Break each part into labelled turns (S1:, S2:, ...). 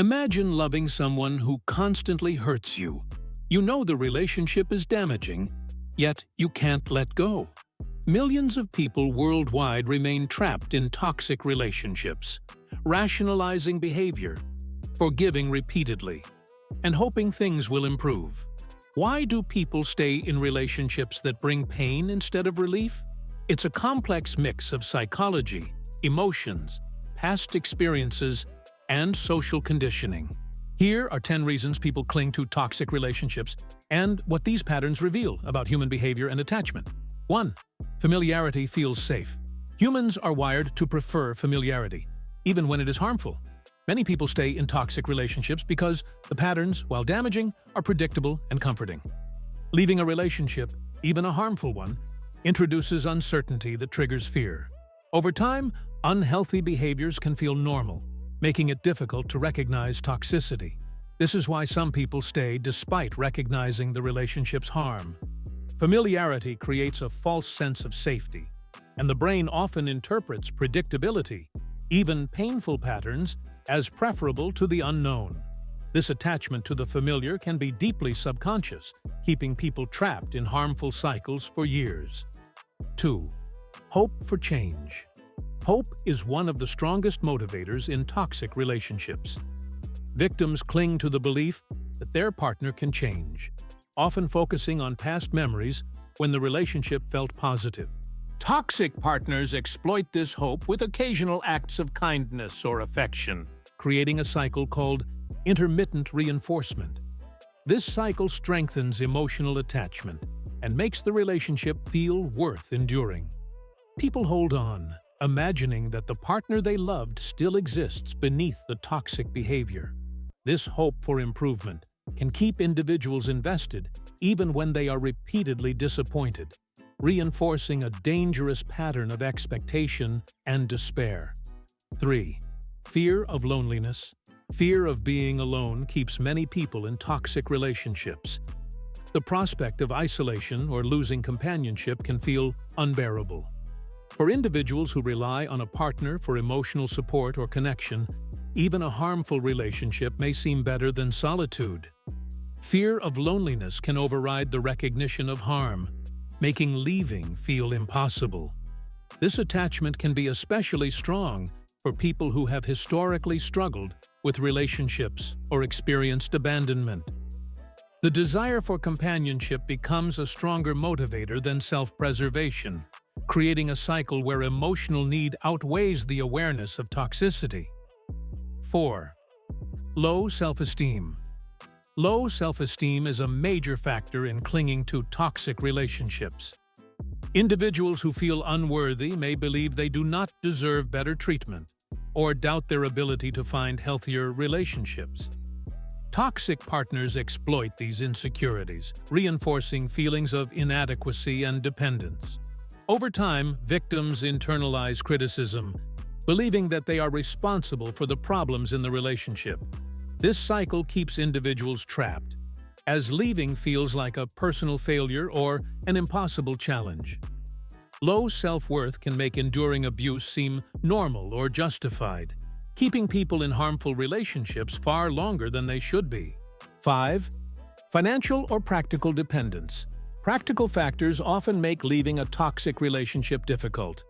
S1: Imagine loving someone who constantly hurts you. You know the relationship is damaging, yet you can't let go. Millions of people worldwide remain trapped in toxic relationships, rationalizing behavior, forgiving repeatedly, and hoping things will improve. Why do people stay in relationships that bring pain instead of relief? It's a complex mix of psychology, emotions, past experiences, and social conditioning. Here are 10 reasons people cling to toxic relationships and what these patterns reveal about human behavior and attachment. 1. Familiarity feels safe. Humans are wired to prefer familiarity, even when it is harmful. Many people stay in toxic relationships because the patterns, while damaging, are predictable and comforting. Leaving a relationship, even a harmful one, introduces uncertainty that triggers fear. Over time, unhealthy behaviors can feel normal, making it difficult to recognize toxicity. This is why some people stay despite recognizing the relationship's harm. Familiarity creates a false sense of safety, and the brain often interprets predictability, even painful patterns, as preferable to the unknown. This attachment to the familiar can be deeply subconscious, keeping people trapped in harmful cycles for years. 2. Hope for change. Hope is one of the strongest motivators in toxic relationships. Victims cling to the belief that their partner can change, often focusing on past memories when the relationship felt positive. Toxic partners exploit this hope with occasional acts of kindness or affection, creating a cycle called intermittent reinforcement. This cycle strengthens emotional attachment and makes the relationship feel worth enduring. People hold on, imagining that the partner they loved still exists beneath the toxic behavior. This hope for improvement can keep individuals invested even when they are repeatedly disappointed, reinforcing a dangerous pattern of expectation and despair. 3. Fear of loneliness. Fear of being alone keeps many people in toxic relationships. The prospect of isolation or losing companionship can feel unbearable. For individuals who rely on a partner for emotional support or connection, even a harmful relationship may seem better than solitude. Fear of loneliness can override the recognition of harm, making leaving feel impossible. This attachment can be especially strong for people who have historically struggled with relationships or experienced abandonment. The desire for companionship becomes a stronger motivator than self-preservation, creating a cycle where emotional need outweighs the awareness of toxicity. 4. Low self-esteem. Low self-esteem is a major factor in clinging to toxic relationships. Individuals who feel unworthy may believe they do not deserve better treatment or doubt their ability to find healthier relationships. Toxic partners exploit these insecurities, reinforcing feelings of inadequacy and dependence. Over time, victims internalize criticism, believing that they are responsible for the problems in the relationship. This cycle keeps individuals trapped, as leaving feels like a personal failure or an impossible challenge. Low self-worth can make enduring abuse seem normal or justified, keeping people in harmful relationships far longer than they should be. 5. Financial or practical dependence. Practical factors often make leaving a toxic relationship difficult.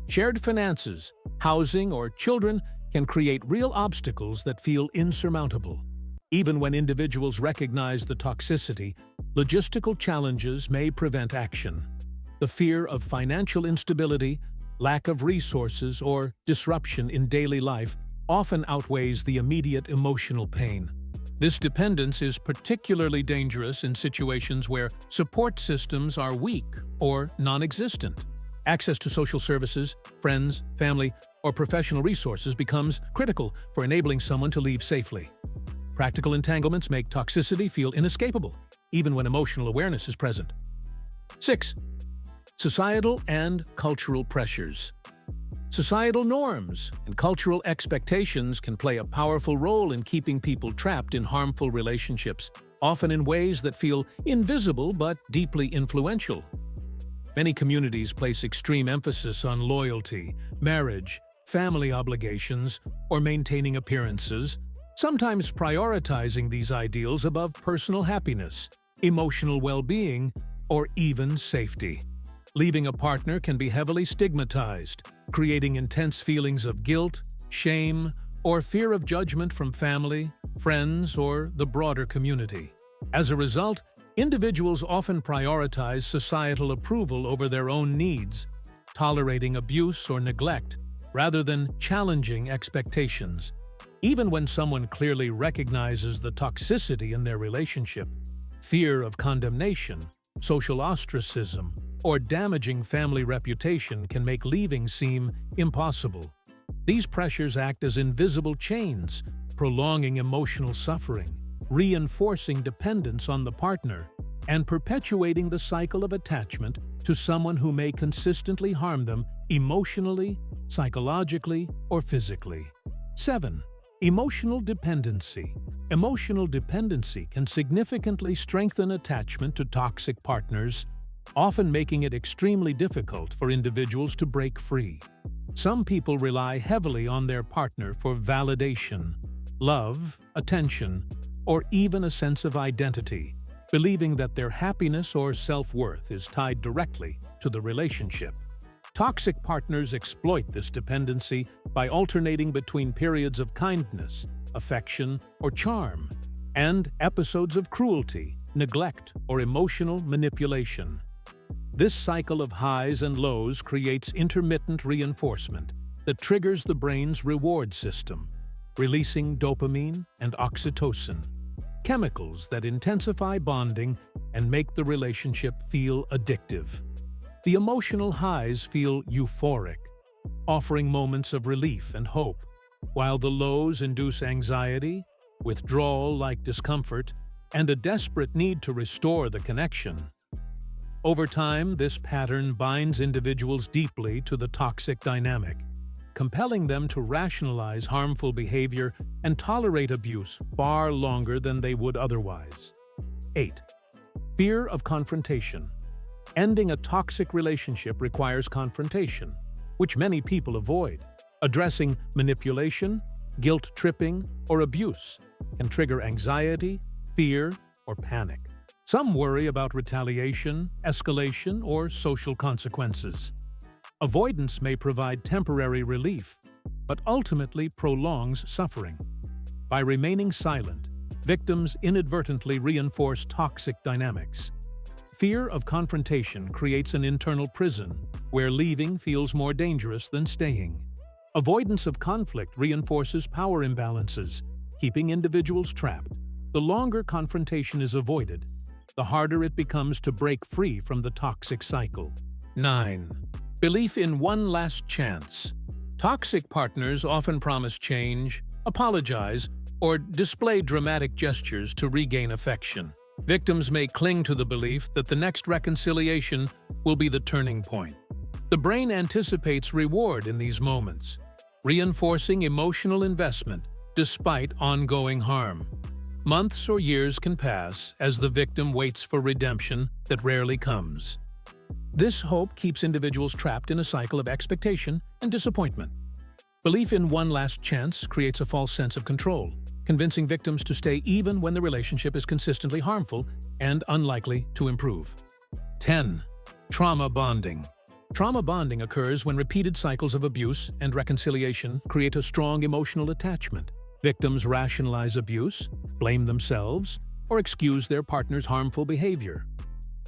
S1: Shared finances, housing, or children can create real obstacles that feel insurmountable. Even when individuals recognize the toxicity, logistical challenges may prevent action. The fear of financial instability, lack of resources, or disruption in daily life often outweighs the immediate emotional pain. This dependence is particularly dangerous in situations where support systems are weak or non-existent. Access to social services, friends, family, or professional resources becomes critical for enabling someone to leave safely. Practical entanglements make toxicity feel inescapable, even when emotional awareness is present. 6. Societal and cultural pressures. Societal norms and cultural expectations can play a powerful role in keeping people trapped in harmful relationships, often in ways that feel invisible but deeply influential. Many communities place extreme emphasis on loyalty, marriage, family obligations, or maintaining appearances, sometimes prioritizing these ideals above personal happiness, emotional well-being, or even safety. Leaving a partner can be heavily stigmatized, creating intense feelings of guilt, shame, or fear of judgment from family, friends, or the broader community. As a result, individuals often prioritize societal approval over their own needs, tolerating abuse or neglect rather than challenging expectations. Even when someone clearly recognizes the toxicity in their relationship, fear of condemnation, social ostracism, or damaging family reputation can make leaving seem impossible. These pressures act as invisible chains, prolonging emotional suffering, reinforcing dependence on the partner, and perpetuating the cycle of attachment to someone who may consistently harm them emotionally, psychologically, or physically. 7. Emotional dependency. Emotional dependency can significantly strengthen attachment to toxic partners, often making it extremely difficult for individuals to break free. Some people rely heavily on their partner for validation, love, attention, or even a sense of identity, believing that their happiness or self-worth is tied directly to the relationship. Toxic partners exploit this dependency by alternating between periods of kindness, affection, or charm, and episodes of cruelty, neglect, or emotional manipulation. This cycle of highs and lows creates intermittent reinforcement that triggers the brain's reward system, releasing dopamine and oxytocin, chemicals that intensify bonding and make the relationship feel addictive. The emotional highs feel euphoric, offering moments of relief and hope, while the lows induce anxiety, withdrawal-like discomfort, and a desperate need to restore the connection. Over time, this pattern binds individuals deeply to the toxic dynamic, compelling them to rationalize harmful behavior and tolerate abuse far longer than they would otherwise. 8. Fear of confrontation. Ending a toxic relationship requires confrontation, which many people avoid. Addressing manipulation, guilt-tripping, or abuse can trigger anxiety, fear, or panic. Some worry about retaliation, escalation, or social consequences. Avoidance may provide temporary relief, but ultimately prolongs suffering. By remaining silent, victims inadvertently reinforce toxic dynamics. Fear of confrontation creates an internal prison, where leaving feels more dangerous than staying. Avoidance of conflict reinforces power imbalances, keeping individuals trapped. The longer confrontation is avoided, the harder it becomes to break free from the toxic cycle. 9. Belief in one last chance. Toxic partners often promise change, apologize, or display dramatic gestures to regain affection. Victims may cling to the belief that the next reconciliation will be the turning point. The brain anticipates reward in these moments, reinforcing emotional investment despite ongoing harm. Months or years can pass as the victim waits for redemption that rarely comes. This hope keeps individuals trapped in a cycle of expectation and disappointment. Belief in one last chance creates a false sense of control, convincing victims to stay even when the relationship is consistently harmful and unlikely to improve. 10. Trauma bonding. Trauma bonding occurs when repeated cycles of abuse and reconciliation create a strong emotional attachment. Victims rationalize abuse, blame themselves, or excuse their partner's harmful behavior.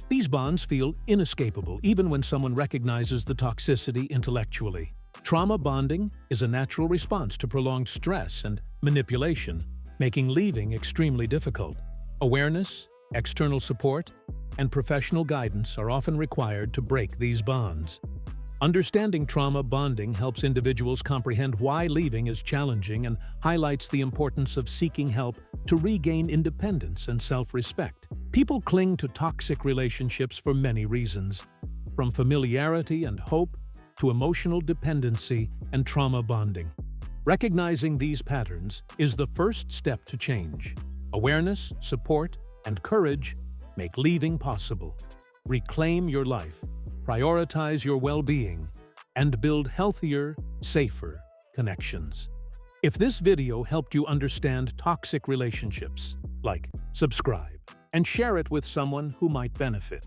S1: These bonds feel inescapable even when someone recognizes the toxicity intellectually. Trauma bonding is a natural response to prolonged stress and manipulation, making leaving extremely difficult. Awareness, external support, and professional guidance are often required to break these bonds. Understanding trauma bonding helps individuals comprehend why leaving is challenging and highlights the importance of seeking help to regain independence and self-respect. People cling to toxic relationships for many reasons, from familiarity and hope to emotional dependency and trauma bonding. Recognizing these patterns is the first step to change. Awareness, support, and courage make leaving possible. Reclaim your life, prioritize your well-being, and build healthier, safer connections. If this video helped you understand toxic relationships, like, subscribe, and share it with someone who might benefit.